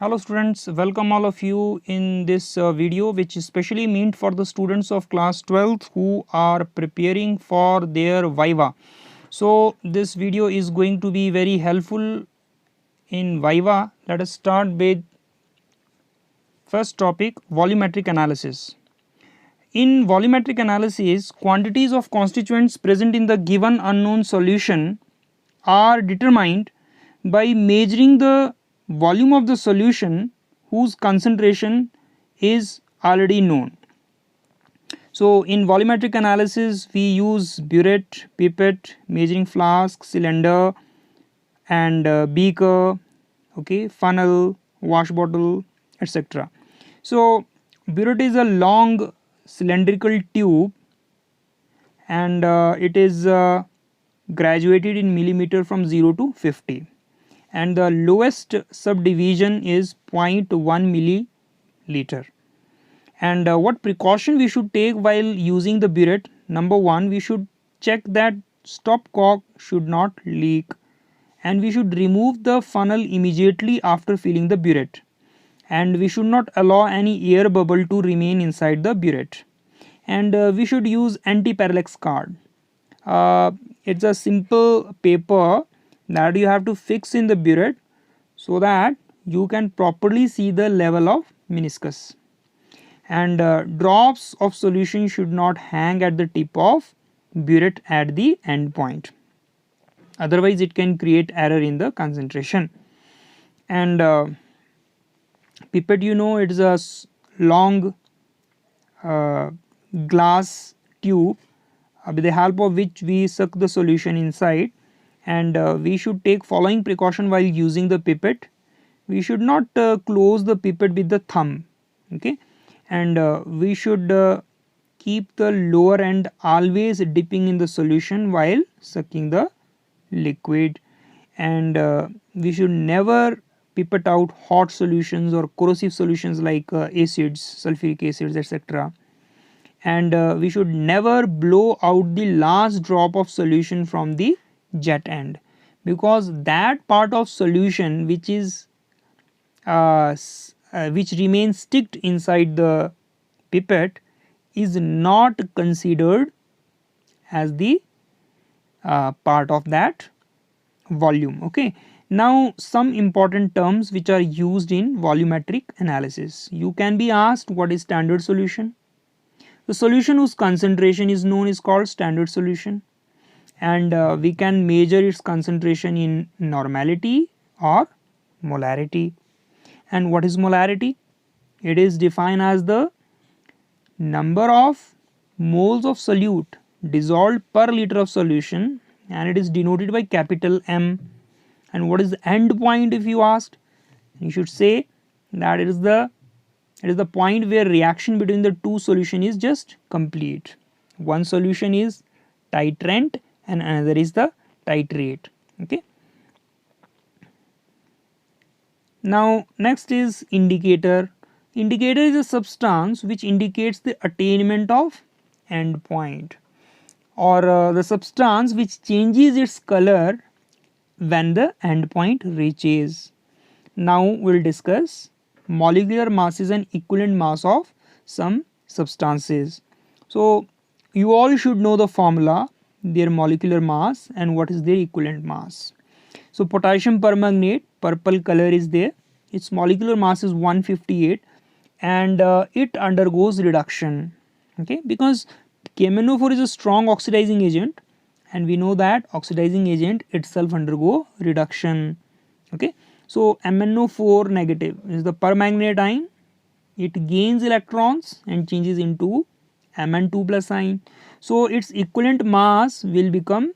Hello students, welcome all of you in this video which is specially meant for the students of class 12th who are preparing for their Viva. So this video is going to be very helpful in Viva. Let us start with first topic, volumetric analysis. In volumetric analysis, quantities of constituents present in the given unknown solution are determined by measuring the volume of the solution whose concentration is already known. So in volumetric analysis we use burette, pipette, measuring flask, cylinder and beaker, okay, funnel, wash bottle, etc. So burette is a long cylindrical tube and it is graduated in millimeter from 0 to 50 and the lowest subdivision is 0.1 milliliter. And what precaution we should take while using the burette? Number one, we should check that stopcock should not leak and we should remove the funnel immediately after filling the burette, and we should not allow any air bubble to remain inside the burette, and we should use anti-parallax card. It's a simple paper that you have to fix in the burette so that you can properly see the level of meniscus, and drops of solution should not hang at the tip of burette at the end point, otherwise it can create error in the concentration. And pipette, you know, it is a long glass tube with the help of which we suck the solution inside, and we should take following precaution while using the pipette. We should not close the pipette with the thumb, okay, and we should keep the lower end always dipping in the solution while sucking the liquid, and we should never pipette out hot solutions or corrosive solutions like acids, sulfuric acids, etc. And we should never blow out the last drop of solution from the jet end, because that part of solution which is which remains sticked inside the pipette is not considered as the part of that volume, okay. Now some important terms which are used in volumetric analysis. You can be asked what is standard solution. The solution whose concentration is known is called standard solution, and we can measure its concentration in normality or molarity. And what is molarity? It is defined as the number of moles of solute dissolved per liter of solution, and it is denoted by capital M. And what is the end point if you asked? You should say that it is the point where reaction between the two solution is just complete. One solution is titrant and another is the titrate, okay. Now next is indicator. Indicator is a substance which indicates the attainment of end point, or the substance which changes its color when the end point reaches. Now we will discuss molecular masses and equivalent mass of some substances. So you all should know the formula, their molecular mass and what is their equivalent mass. So potassium permanganate, purple color is there, its molecular mass is 158 and it undergoes reduction, okay, because KMnO4 is a strong oxidizing agent and we know that oxidizing agent itself undergo reduction, okay. So MnO4 negative is the permanganate ion, it gains electrons and changes into Mn2 plus ion. So its equivalent mass will become,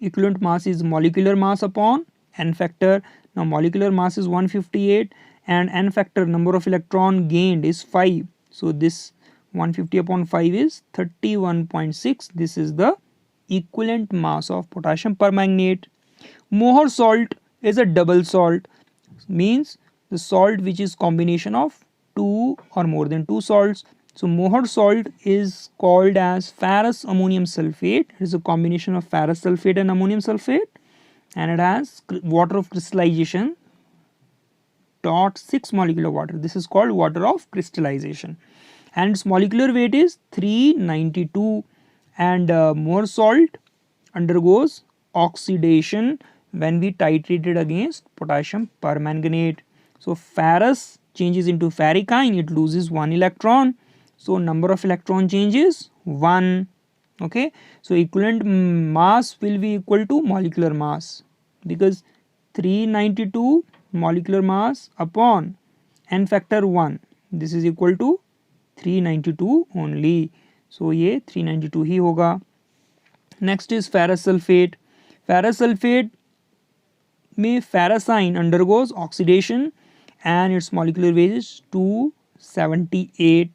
equivalent mass is molecular mass upon N factor. Now molecular mass is 158 and N factor, number of electron gained, is 5. So this 150 upon 5 is 31.6. This is the equivalent mass of potassium permanganate. Mohr salt is a double salt, means the salt which is combination of two or more than two salts. So Mohr salt is called as ferrous ammonium sulfate. It is a combination of ferrous sulfate and ammonium sulfate, and it has water of crystallization 0.6 molecular water. This is called water of crystallization, and its molecular weight is 392. And more salt undergoes oxidation when we titrate it against potassium permanganate. So ferrous changes into ferric ion, it loses 1 electron, so number of electron changes 1. Okay, so equivalent mass will be equal to molecular mass, because 392 molecular mass upon n factor 1, this is equal to 392 only. So ये 392 ही होगा. Next is ferrous sulfate. Ferrous sulfate में ferrous ion undergoes oxidation and its molecular weight is 278.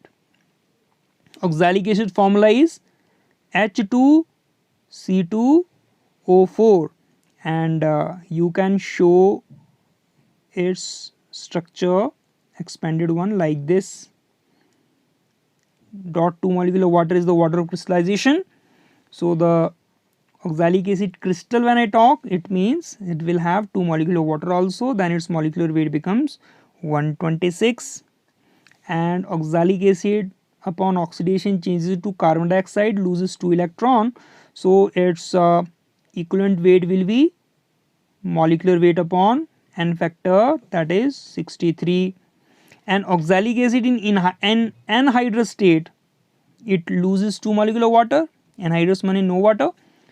Oxalic acid formula is H2C2O4, and you can show its structure expanded one like this. Dot 2 molecular water is the water of crystallization. So the oxalic acid crystal, when I talk, it means it will have 2 molecular water also, then its molecular weight becomes 126. And oxalic acid upon oxidation changes to carbon dioxide, loses 2 electron, so its equivalent weight will be molecular weight upon n factor, that is 63. And oxalic acid in anhydrous state, it loses 2 molecular water, anhydrous means no water,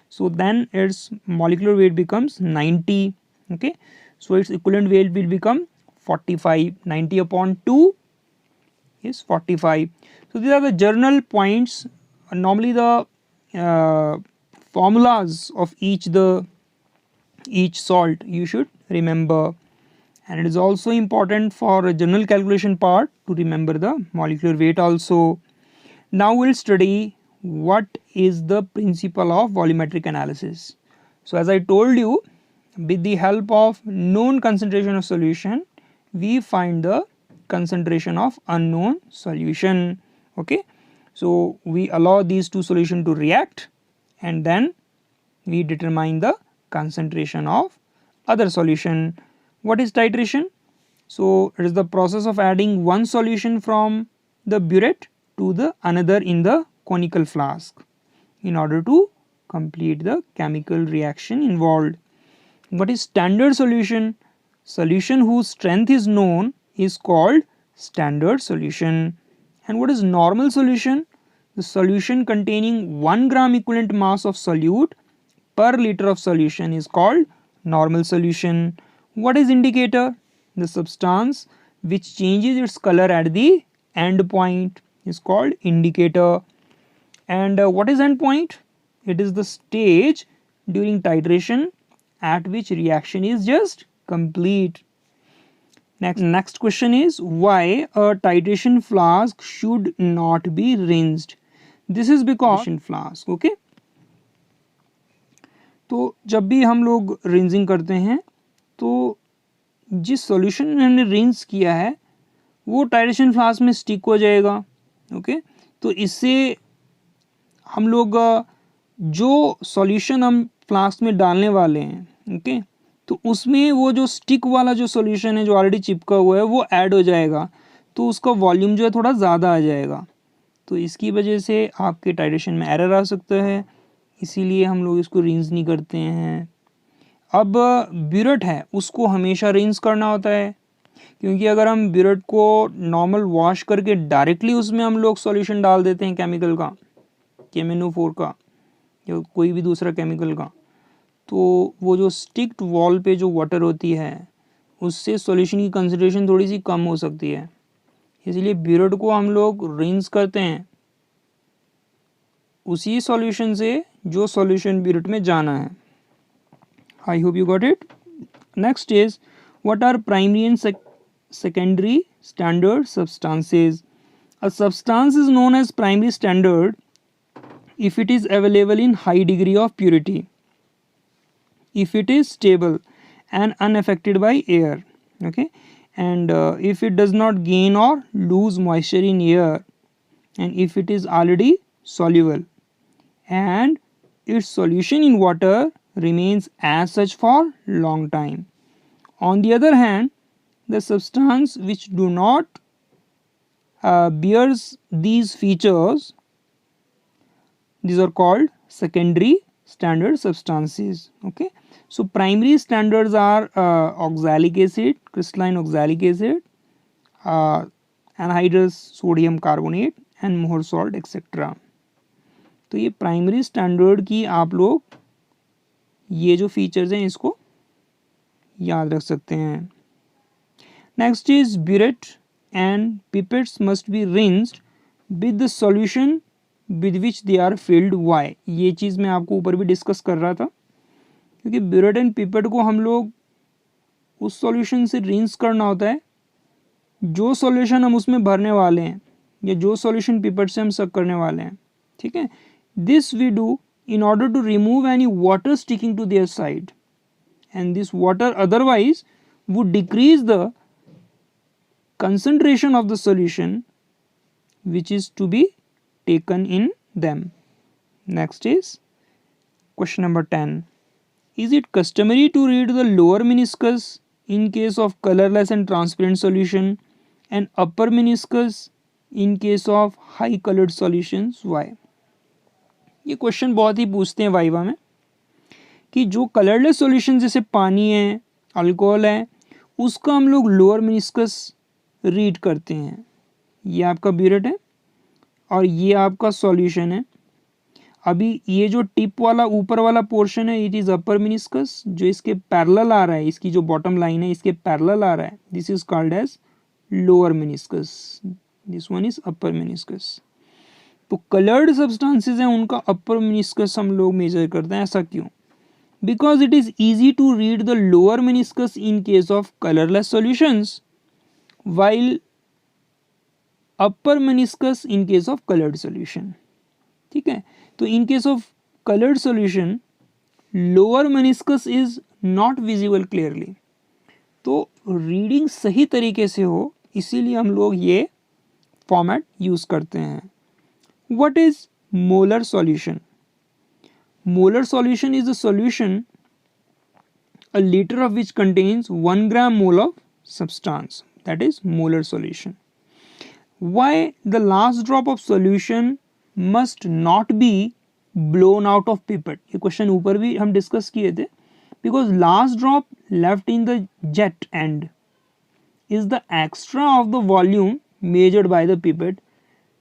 so then its molecular weight becomes 90. Okay, so its equivalent weight will become 45. 90 upon 2 is 45. So these are the journal points. Normally the formulas of each salt you should remember, and it is also important for a general calculation part to remember the molecular weight also. Now we will study what is the principle of volumetric analysis. So as I told you, with the help of known concentration of solution, we find the concentration of unknown solution. Okay, so we allow these two solutions to react, and then we determine the concentration of other solution. What is titration? So it is the process of adding one solution from the burette to the another in the conical flask in order to complete the chemical reaction involved. What is standard solution? Solution whose strength is known is called standard solution. And what is normal solution? The solution containing 1 gram equivalent mass of solute per liter of solution is called normal solution. What is indicator? The substance which changes its color at the end point is called indicator. And what is end point? It is the stage during titration at which reaction is just complete. Next question is, why a titration flask should not be rinsed? This is because flask. Okay, तो जब भी हम लोग rinsing करते हैं तो जिस solution में हमने रिंस किया है वो टाइट्रेशन फ्लास्क में स्टिक हो जाएगा. ओके, तो इससे हम लोग जो सॉल्यूशन हम फ्लास्क में डालने वाले हैं, ओके, तो उसमें वो जो स्टिक वाला जो सॉल्यूशन है जो ऑलरेडी चिपका हुआ है वो ऐड हो जाएगा, तो उसका वॉल्यूम जो है थोड़ा ज़्यादा आ जाएगा. तो इसकी वजह से आपके टाइट्रेशन में एरर आ सकता है, इसीलिए हम लोग इसको रिंस नहीं करते हैं. अब ब्यूरेट है उसको हमेशा रिंस करना होता है, क्योंकि अगर हम ब्यूरेट को नॉर्मल वॉश करके डायरेक्टली उसमें हम लोग सॉल्यूशन डाल देते हैं केमिकल का, KMnO4 का या कोई भी दूसरा केमिकल का, तो वो जो स्टिक्ड वॉल पे जो वाटर होती है उससे सॉल्यूशन की कंसंट्रेशन थोड़ी सी कम हो सकती है. इसलिए ब्यूरेट को हम लोग रिंस करते हैं उसी सॉल्यूशन से जो सॉल्यूशन ब्यूरेट में जाना है. I hope you got it. Next is, what are primary and secondary standard substances? A substance is known as primary standard if it is available in high degree of purity, if it is stable and unaffected by air, okay, and if it does not gain or lose moisture in air, and if it is already soluble and its solution in water remains as such for long time. On the other hand, the substance which do not bears these features, these are called secondary standard substances. Okay, so primary standards are oxalic acid, crystalline oxalic acid, anhydrous sodium carbonate and मोहर salt etc. तो ये primary standard की आप लोग ये जो features हैं इसको याद रख सकते हैं. Next is burette and pipettes must be rinsed with the solution with which they are filled. Why, ये चीज़ मैं आपको ऊपर भी डिस्कस कर रहा था, क्योंकि ब्यूरेट एंड पिपेट को हम लोग उस सॉल्यूशन से रिंस करना होता है जो सॉल्यूशन हम उसमें भरने वाले हैं या जो सॉल्यूशन पिपेट से हम सक करने वाले हैं. ठीक है, this we do in order to remove any water sticking to their side, and this water otherwise would decrease the concentration of the solution which is to be taken in them. Next is question number 10. Is it customary to read the lower meniscus in case of colorless and transparent solution and upper meniscus in case of high colored solutions? Why? ये question बहुत ही पूछते हैं viva में कि जो colourless solution जैसे पानी है, अल्कोहल है, उसका हम लोग लोअर मेनिस्कस रीड करते हैं. ये आपका ब्यूरेट है और ये आपका सॉल्यूशन है. अभी ये जो टिप वाला ऊपर वाला पोर्शन है इट इज़ अपर मेनिस्कस, जो इसके पैरेलल आ रहा है, इसकी जो बॉटम लाइन है इसके पैरेलल आ रहा है, this is called as lower meniscus, this one is upper meniscus. तो कलर्ड सब्सटेंसेस हैं उनका अपर मेनिस्कस हम लोग मेजर करते हैं. ऐसा क्यों? Because it is easy to read the lower meniscus in case of colourless solutions while upper meniscus in case of coloured solution. ठीक है, तो in case of coloured solution lower meniscus is not visible clearly. तो reading सही तरीके से हो इसीलिए हम लोग ये फॉर्मेट यूज करते हैं. What is molar solution? Molar solution is a solution a liter of which contains 1 gram mole of substance. That is molar solution. Why the last drop of solution must not be blown out of pipette? ये question ऊपर भी हम discuss किए थे. Because last drop left in the jet end is the extra of the volume measured by the pipette.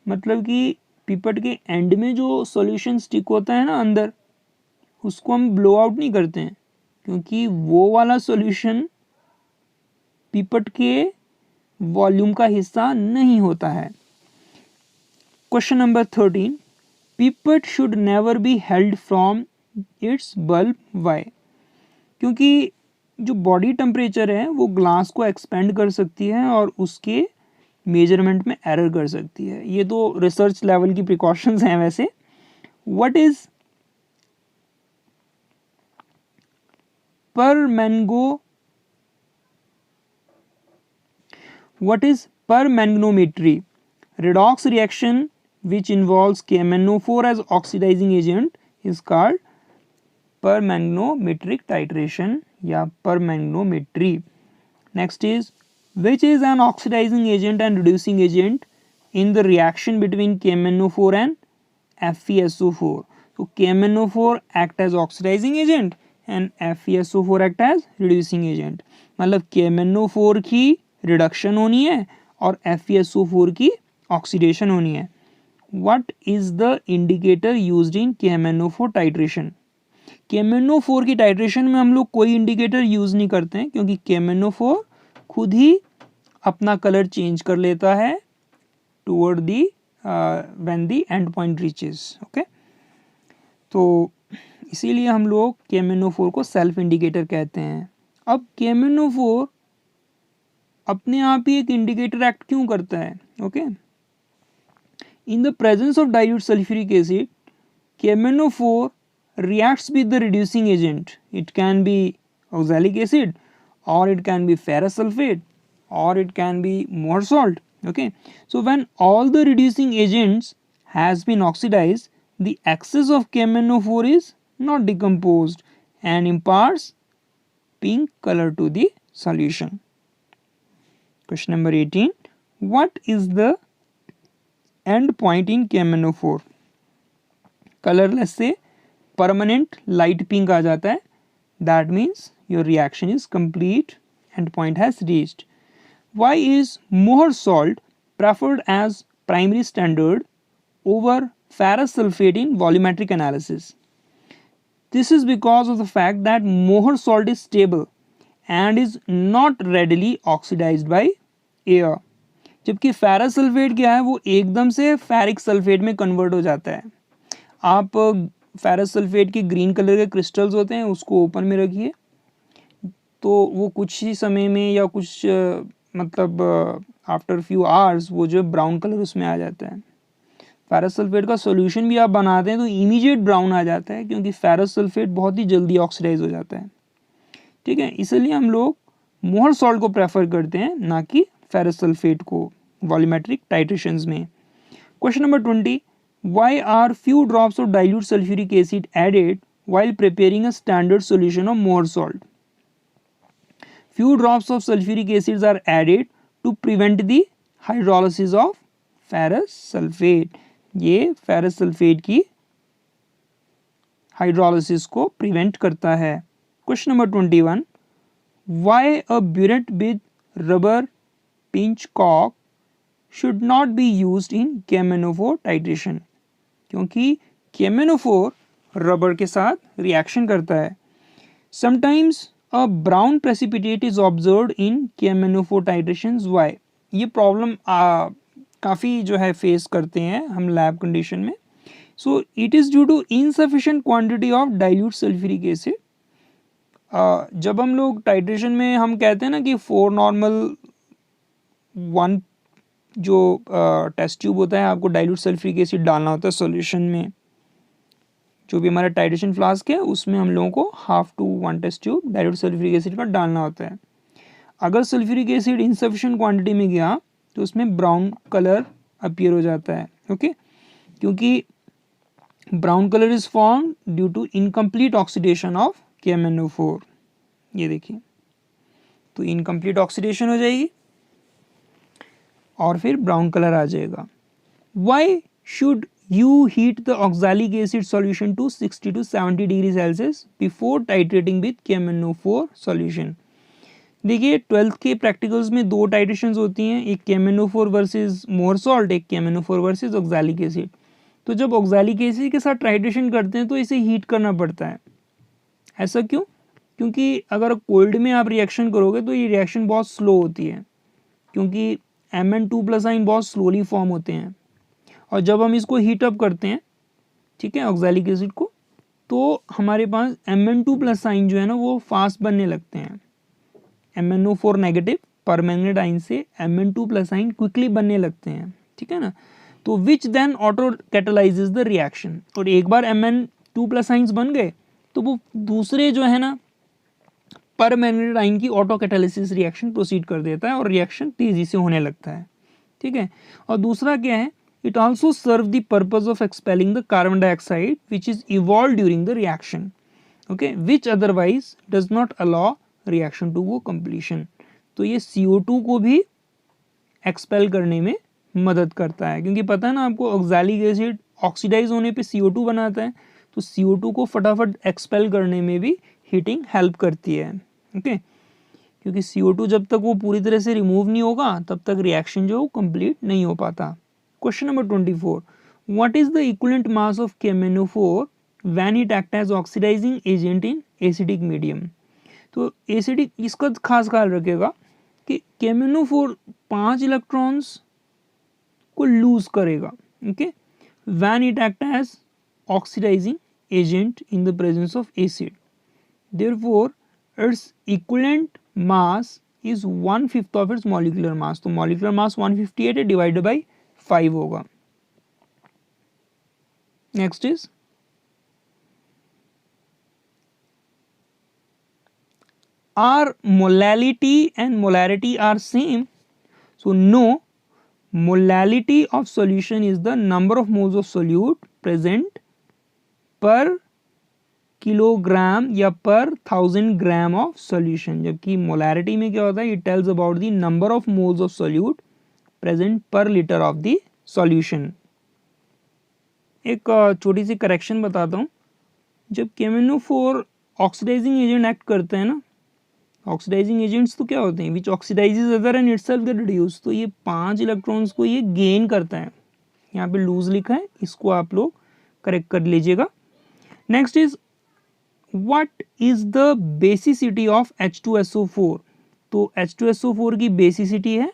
मतलब कि pipette के and में जो सॉल्यूशन स्टिक होता है ना अंदर, उसको हम ब्लो आउट नहीं करते हैं क्योंकि वो वाला सॉल्यूशन पिपेट के वॉल्यूम का हिस्सा नहीं होता है. Question number 13. Pipette should never be held from its bulb. Why? क्योंकि जो बॉडी टेम्परेचर है वो ग्लास को एक्सपेंड कर सकती है और उसके मेजरमेंट में एरर कर सकती है. ये तो रिसर्च लेवल की प्रिकॉशंस हैं. वैसे what is permanganometry? redox reaction which involves KMnO4 as oxidizing agent is called permanganometric titration या permanganometry. Next is which is an oxidizing agent and reducing agent in the reaction between KMnO4 and FeSO4. So KMnO4 act as oxidizing agent and FeSO4 act as reducing agent. मतलब KMnO4 की reduction होनी है और FeSO4 की oxidation होनी है. What is the indicator used in KMnO4 titration? KMnO4 की titration में हम लोग कोई इंडिकेटर यूज नहीं करते हैं क्योंकि KMnO4 खुद ही अपना कलर चेंज कर लेता है toward the when the and point reaches. Okay, तो इसीलिए हम लोग KMnO4 को सेल्फ इंडिकेटर कहते हैं. अब KMnO4 अपने आप ही एक इंडिकेटर एक्ट क्यों करता है? Okay, in the presence of dilute sulphuric acid KMnO4 reacts with the reducing agent. It can be oxalic acid or it can be ferrous sulfate or it can be more salt. Okay, so when all the reducing agents has been oxidized, the excess of KMnO4 is not decomposed and imparts pink color to the solution. Question number 18. What is the end point in KMnO4? Colourless से permanent light pink आ जाता है, that means your reaction is complete, end point has reached. Why is Mohr salt preferred as primary standard over ferrous sulfate in volumetric analysis? This is because of the fact that Mohr salt is stable and is not readily oxidized by air. जबकि ferrous sulphate क्या है, वो एकदम से ferric sulphate में convert हो जाता है. आप फेरस सल्फेट के ग्रीन कलर के क्रिस्टल्स होते हैं, उसको ओपन में रखिए तो वो कुछ ही समय में या कुछ मतलब आफ्टर फ्यू आवर्स वो जो ब्राउन कलर उसमें आ जाता है. फेरस सल्फेट का सॉल्यूशन भी आप बनाते हैं तो इमीडिएट ब्राउन आ जाता है, क्योंकि फेरस सल्फेट बहुत ही जल्दी ऑक्सीडाइज हो जाता है. ठीक है, इसलिए हम लोग मोहर सॉल्ट को प्रेफर करते हैं, ना कि फेरस सल्फेट को वॉल्यूमेट्रिक टाइट्रेशंस में. Question number 20. Why are few drops of dilute sulphuric acid added while preparing a standard solution of Mohr salt? Few drops of sulfuric acids are added to prevent the hydrolysis of ferrous sulfate. ये ferrous sulphate की hydrolysis को prevent करता है. Question number 21. Why a burette with rubber pinch cock should not be used in KMnO4 titration? क्योंकि KMnO4 rubber के साथ reaction करता है. Sometimes a brown precipitate is observed in KMnO4 titrations. Why? ये problem काफ़ी जो है फेस करते हैं हम लैब कंडीशन में. So it is due to insufficient quantity of dilute sulphuric acid. जब हम लोग टाइट्रेशन में हम कहते हैं ना कि 4 नॉर्मल 1 जो टेस्ट ट्यूब होता है, आपको डाइल्यूट सल्फ्यूरिक एसिड डालना होता है सॉल्यूशन में. जो भी हमारा टाइट्रेशन फ्लास्क है उसमें हम लोगों को 1/2 to 1 test tube dilute sulphuric acid का डालना होता है. अगर सल्फ्यूरिक एसिड इनसफिशिएंट क्वांटिटी में गया तो उसमें ब्राउन कलर अपीयर हो जाता है. ओके, क्योंकि brown colour is form due to incomplete oxidation of KMnO4. ये देखिए, तो इनकम्प्लीट ऑक्सीडेशन हो जाएगी और फिर ब्राउन कलर आ जाएगा. Why should you heat the oxalic acid solution to 60 to 70 degree Celsius before titrating with KMnO4 solution? देखिए, 12th के प्रैक्टिकल्स में 2 टाइट्रेशंस होती हैं, एक KMnO4 वर्सेस मोहर सॉल्ट, एक KMnO4 वर्सेस ऑक्सैलिक एसिड. तो जब ऑक्सैलिक एसिड के साथ टाइट्रेशन करते हैं तो इसे हीट करना पड़ता है. ऐसा क्यों? क्योंकि अगर कोल्ड में आप रिएक्शन करोगे तो ये रिएक्शन बहुत स्लो होती है, क्योंकि Mn2+ आइन बहुत स्लोली फॉर्म होते हैं. और जब हम इसको हीट अप करते हैं, ठीक है, ऑक्सैलिक एसिड को, तो हमारे पास Mn2+ आइन जो है ना वो फास्ट बनने लगते हैं. MnO4 नेगेटिव परमैंगनेट आइन से Mn2+ आइन क्विकली बनने लगते हैं. ठीक है ना, तो which then auto catalyses the reaction. और एक बार Mn2+ आइंस बन गए तो वो दूसरे जो है ना परमैंगनेट आइन की ऑटो कैटालिसिस रिएक्शन प्रोसीड कर देता है और रिएक्शन तेजी से होने लगता है. ठीक है, और दूसरा क्या है, it also serve the purpose of expelling the carbon dioxide which is evolve during the reaction. Okay, which otherwise does not allow reaction to go completion. तो ये CO2 को भी एक्सपेल करने में मदद करता है, क्योंकि पता है ना आपको, ऑक्सैलिक एसिड ऑक्सीडाइज होने पे CO2 बनाता है, तो CO2 को फटाफट एक्सपेल करने में भी हीटिंग हेल्प करती है. ओके, क्योंकि CO2 जब तक वो पूरी तरह से रिमूव नहीं होगा तब तक रिएक्शन जो कंप्लीट नहीं हो पाता. Question number 24. What is the equivalent mass of KMnO4 when it act as oxidising agent in acidic medium? तो एसिडिक, इसका खास ख्याल रखिएगा कि KMnO4 5 इलेक्ट्रॉन्स को लूज करेगा. Okay, when it act as oxidising agent in the presence of acid. Therefore its equivalent mass is 1/5 of its molecular mass. तो molecular mass 158 है, डिवाइडेड बाई 5 होगा. Next is are molality and molarity are same? So no, molality of solution is the number of moles of solute present per kilogram या पर 1000 gram of solution, जबकि molarity में क्या होता है, it tells about the number of moles of solute present पर litre of the solution. एक छोटी सी करेक्शन बताता हूँ, जब KMnO4 ऑक्सीडाइजिंग एजेंट एक्ट करते हैं ना, ऑक्सीडाइजिंग एजेंट्स तो क्या होते हैं, which oxidises other and itself get reduce, तो ये 5 इलेक्ट्रॉन्स को ये गेन करता है, यहाँ पे लूज लिखा है, इसको आप लोग करेक्ट कर लीजिएगा। Next is what is the basicity of H2SO4, तो H2SO4 की बेसिसिटी है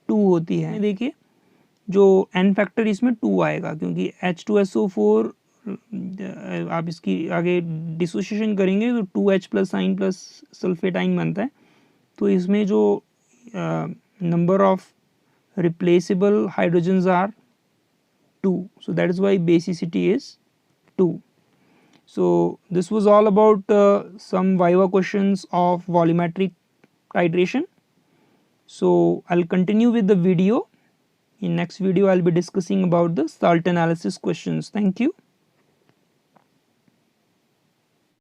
2 होती है। देखिए जो n फैक्टर इसमें 2 आएगा, क्योंकि H2SO4 आप इसकी आगे डिसोसिएशन करेंगे तो 2H प्लस साइन प्लस सल्फेटाइन बनता है, तो इसमें जो number of replaceable hydrogens are 2, so that is why basicity is 2. So this was all about some viva questions of volumetric titration. So I'll continue with the video. In next video I'll be discussing about the salt analysis questions. Thank you.